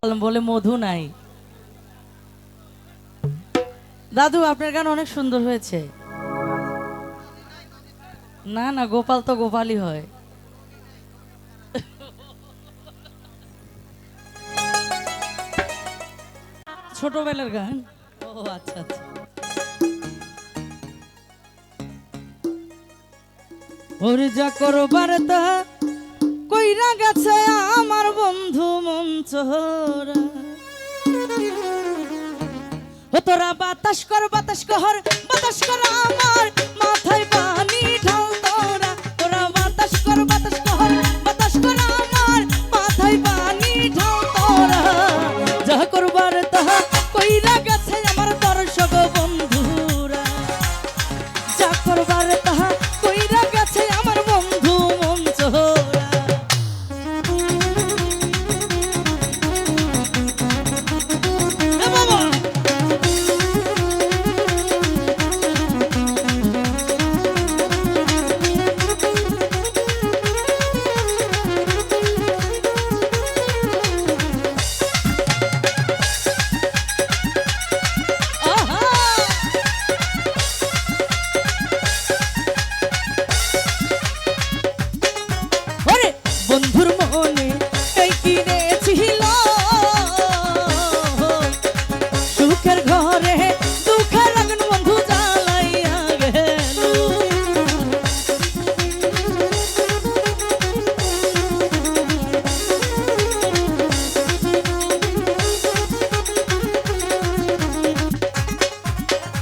বলে মধু নাই। দাদু আপনার গান অনেক সুন্দর হয়েছে। না না, গোপাল তো গোপালই হয়। ছোটবেলার গান। ও আচ্ছা আচ্ছা। ওরে যা করবার তা কইরা গেছে আমার বন্ধু মঞ্চরা। ও তোরা বাতাস কর বাতাস কর আমার মাথায় পানি ঢাল তোরা। তোরা বাতাস কর বাতাস কর আমার মাথায় পানি ঢাল তোরা। যা করবার তাহা কইরা গেছে আমার দর্শক বন্ধুরা। যা করবার তাহা কইরা গেছে আমার বন্ধু মঞ্চরা। বন্ধুর মনে এই কিনেছিল সুখের ঘরে দুঃখের আগুন বন্ধু জ্বালাইয়া গেল।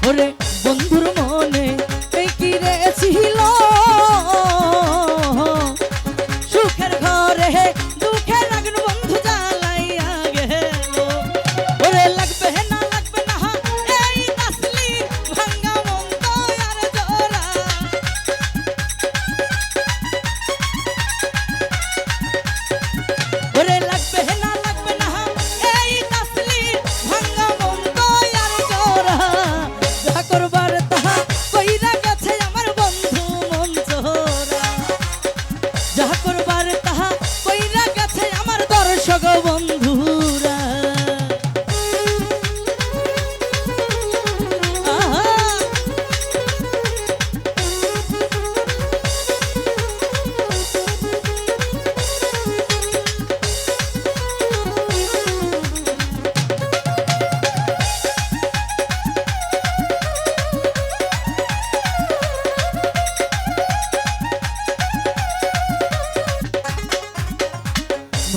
ওরে বন্ধুর মনে এই কিনেছিল সুখের ঘরে দুঃখের আগুন বন্ধু জ্বালাইয়া গেল। ওরে লাগবে না এই তাসলি ভাঙ্গা মন তো আর জোড়া। ওরে লাগবে না এই তাসলি ভাঙ্গা মন তো আর জোড়া। যা করবার তাহা কইরা গেছে আমার বন্ধু মঞ্চরা। যা করবার তাহা কইরা গেছে আমার দর্শক বন্ধুরা।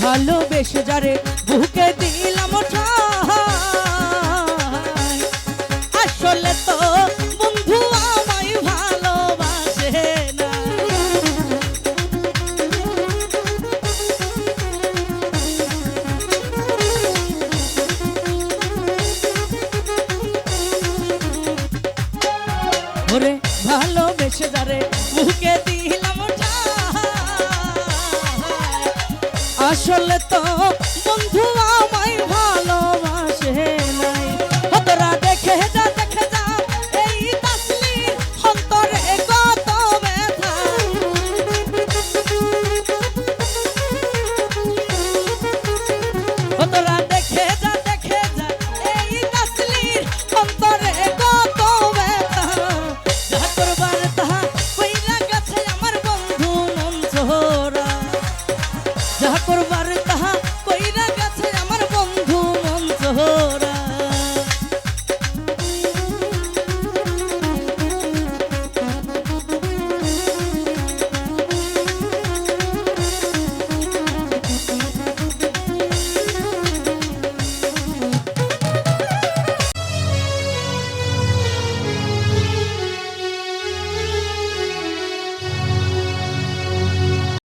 ভালোবেসে যারে বুকে দিলাম ঠাই, আসলে তো বন্ধু আমায় ভালোবাসে না। ওরে ভালোবেসে যারে বুকে দিলাম ঠাই, আসলে তো বন্ধু